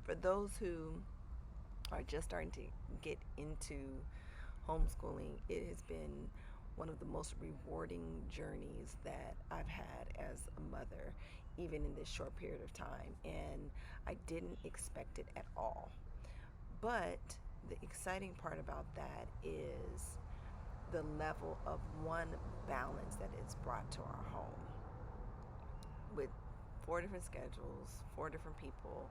For those who are just starting to get into homeschooling, it has been one of the most rewarding journeys that I've had as a mother, even in this short period of time. And I didn't expect it at all. But the exciting part about that is the level of one balance that it's brought to our home with four different schedules, four different people.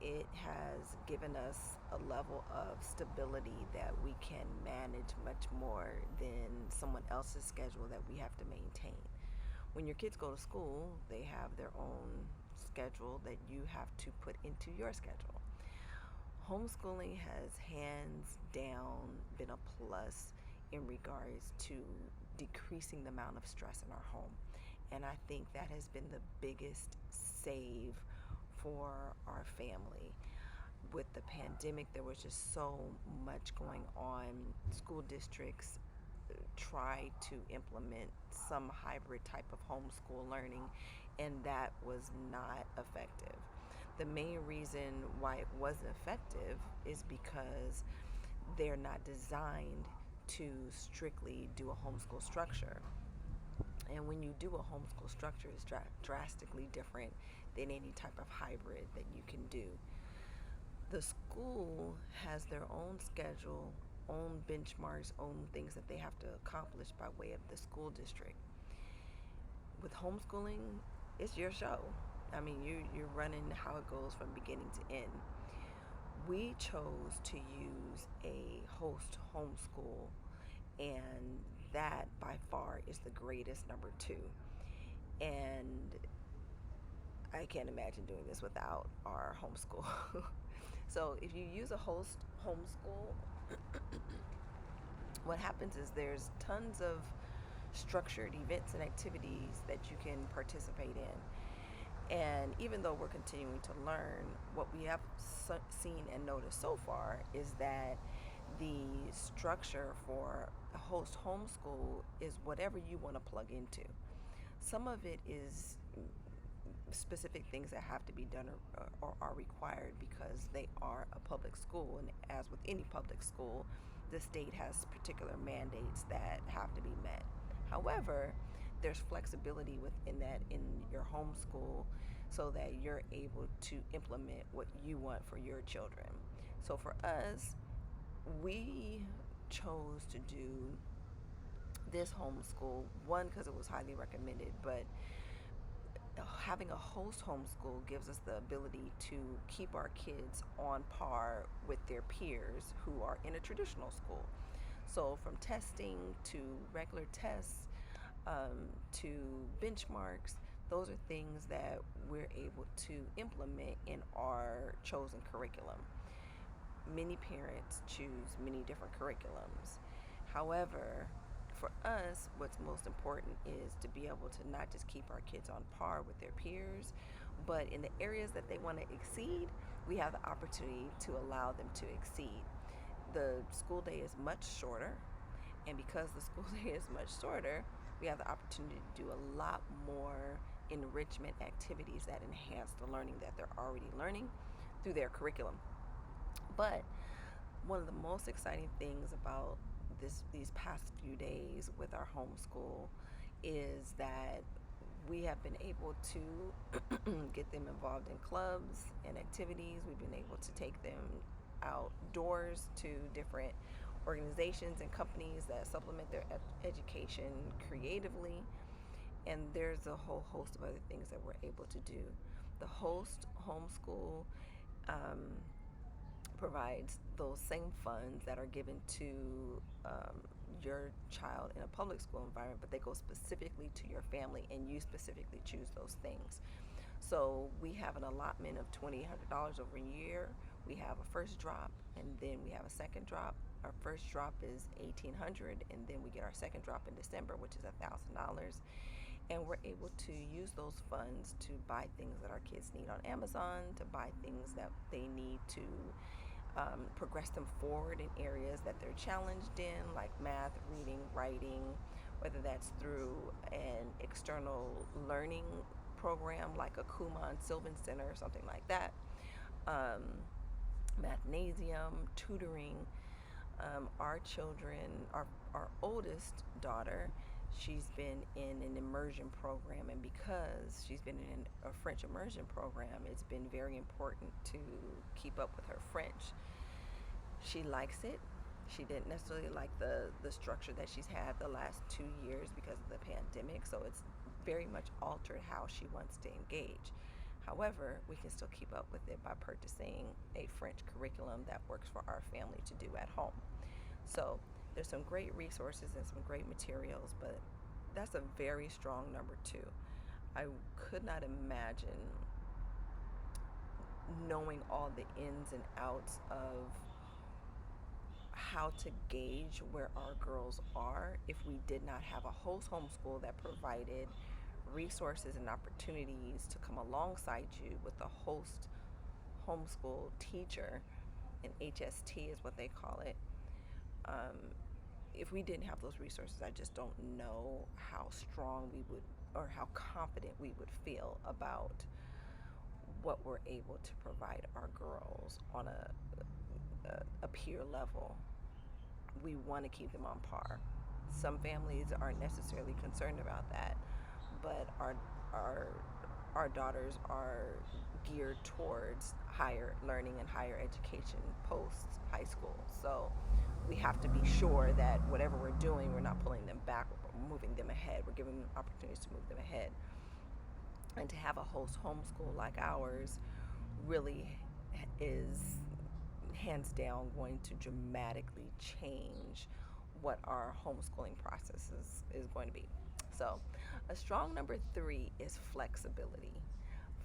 It has given us a level of stability that we can manage much more than someone else's schedule that we have to maintain. When your kids go to school, they have their own schedule that you have to put into your schedule. Homeschooling has hands down been a plus in regards to decreasing the amount of stress in our home. And I think that has been the biggest save for our family. With the pandemic, there was just so much going on. School districts try to implement some hybrid type of homeschool learning, and that was not effective. The main reason why it wasn't effective is because they're not designed to strictly do a homeschool structure. And when you do a homeschool structure, it's drastically different than any type of hybrid that you can do. The school has their own schedule, own benchmarks, own things that they have to accomplish by way of the school district. With homeschooling, it's your show. I mean, you're running how it goes from beginning to end. We chose to use a host homeschool, and that by far is the greatest number two. And I can't imagine doing this without our homeschool. So if you use a host homeschool, what happens is there's tons of structured events and activities that you can participate in. And even though we're continuing to learn, what we have seen and noticed so far is that the structure for a host homeschool is whatever you want to plug into. Some of it is specific things that have to be done or are required because they are a public school. And as with any public school, the state has particular mandates that have to be met. However, there's flexibility within that in your homeschool so that you're able to implement what you want for your children. So for us, we chose to do this homeschool, one, because it was highly recommended, but having a host homeschool gives us the ability to keep our kids on par with their peers who are in a traditional school. So from testing to regular tests to benchmarks, those are things that we're able to implement in our chosen curriculum. Many parents choose many different curriculums. However, for us, what's most important is to be able to not just keep our kids on par with their peers, but in the areas that they want to exceed, we have the opportunity to allow them to exceed. The school day is much shorter, and because the school day is much shorter, we have the opportunity to do a lot more enrichment activities that enhance the learning that they're already learning through their curriculum. But one of the most exciting things about these past few days with our homeschool is that we have been able to get them involved in clubs and activities. We've been able to take them outdoors to different organizations and companies that supplement their education creatively. And there's a whole host of other things that we're able to do. The host homeschool provides those same funds that are given to your child in a public school environment, but they go specifically to your family and you specifically choose those things. So we have an allotment of $2,800 over a year. We have a first drop and then we have a second drop. Our first drop is $1,800 and then we get our second drop in December, which is $1,000. And we're able to use those funds to buy things that our kids need on Amazon, to buy things that they need to progress them forward in areas that they're challenged in, like math, reading, writing, whether that's through an external learning program like a Kumon Sylvan Center or something like that. mathnasium, tutoring. Our children, our oldest daughter, she's been in an immersion program, and because she's been in a French immersion program, it's been very important to keep up with her French. She likes it. She didn't necessarily like the structure that she's had the last 2 years because of the pandemic, so it's very much altered how she wants to engage. However, we can still keep up with it by purchasing a French curriculum that works for our family to do at home. So there's some great resources and some great materials, but that's a very strong number two. I could not imagine knowing all the ins and outs of how to gauge where our girls are if we did not have a host homeschool that provided resources and opportunities to come alongside you with a host homeschool teacher. An HST is what they call it. um, if we didn't have those resources, I just don't know how strong we would, or how confident we would feel about what we're able to provide our girls on a peer level. We want to keep them on par. Some families aren't necessarily concerned about that, but our our daughters are geared towards higher learning and higher education post high school. So we have to be sure that whatever we're doing, we're not pulling them back, we're moving them ahead. We're giving them opportunities to move them ahead. And to have a host homeschool like ours really is hands down going to dramatically change what our homeschooling process is going to be. So, a strong number three is flexibility.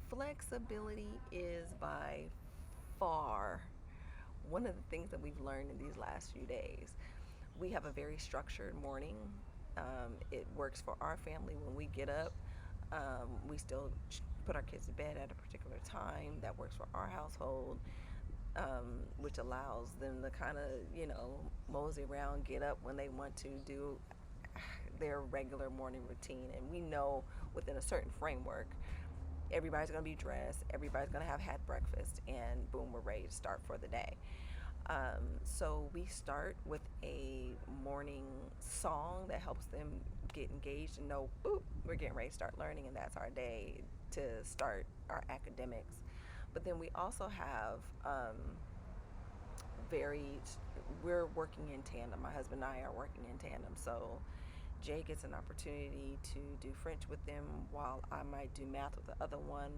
Flexibility is by far one of the things that we've learned in these last few days. We have a very structured morning. It works for our family when we get up. We still put our kids to bed at a particular time that works for our household, which allows them to kind of, mosey around, get up when they want to, do their regular morning routine. And we know within a certain framework, everybody's going to be dressed, everybody's going to have had breakfast, and boom, we're ready to start for the day. So we start with a morning song that helps them get engaged and know, oop, we're getting ready to start learning, and that's our day to start our academics. But then we also have very, we're working in tandem. My husband and I are working in tandem. So Jay gets an opportunity to do French with them while I might do math with the other one.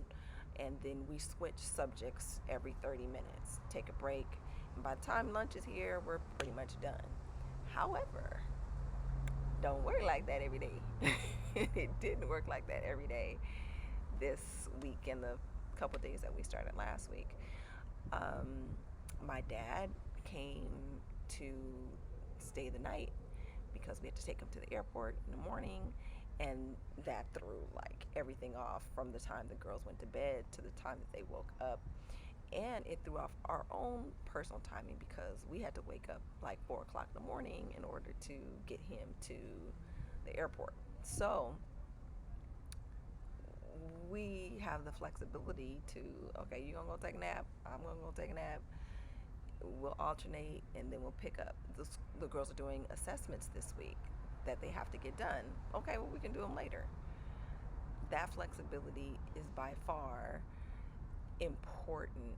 And then we switch subjects every 30 minutes, take a break. And by the time lunch is here, we're pretty much done. However, don't work like that every day. It didn't work like that every day this week and the couple days that we started last week. My dad came to stay the night because we had to take him to the airport in the morning, and that threw like everything off from the time the girls went to bed to the time that they woke up. And it threw off our own personal timing because we had to wake up like 4 o'clock in the morning in order to get him to the airport. So we have the flexibility to, okay, you're gonna go take a nap, I'm gonna go take a nap. We'll alternate, and then we'll pick up. The girls are doing assessments this week that they have to get done. Okay, well, we can do them later. That flexibility is by far important.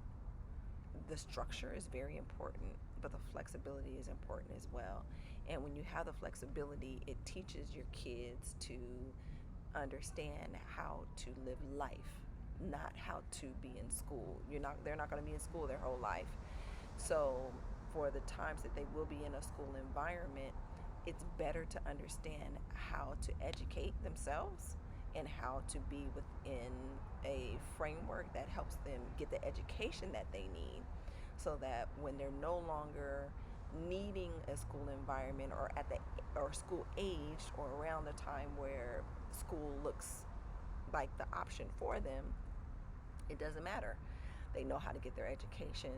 The structure is very important, but the flexibility is important as well. And when you have the flexibility, it teaches your kids to understand how to live life, not how to be in school. They're not going to be in school their whole life. So for the times that they will be in a school environment, it's better to understand how to educate themselves and how to be within a framework that helps them get the education that they need, so that when they're no longer needing a school environment, or school aged, or around the time where school looks like the option for them, it doesn't matter. They know how to get their education,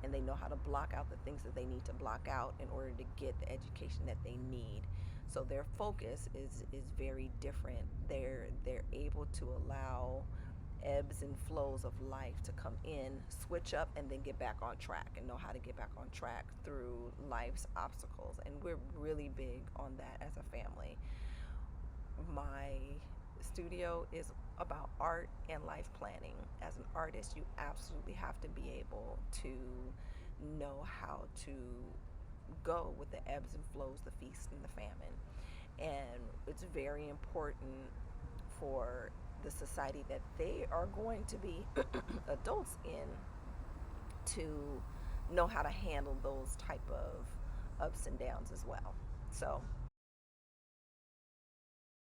and they know how to block out the things that they need to block out in order to get the education that they need. So their focus is very different. They're able to allow ebbs and flows of life to come in, switch up, and then get back on track and know how to get back on track through life's obstacles. And we're really big on that as a family. My studio is about art and life planning. As an artist, you absolutely have to be able to know how to go with the ebbs and flows, the feast and the famine. And it's very important for the society that they are going to be adults in to know how to handle those type of ups and downs as well. So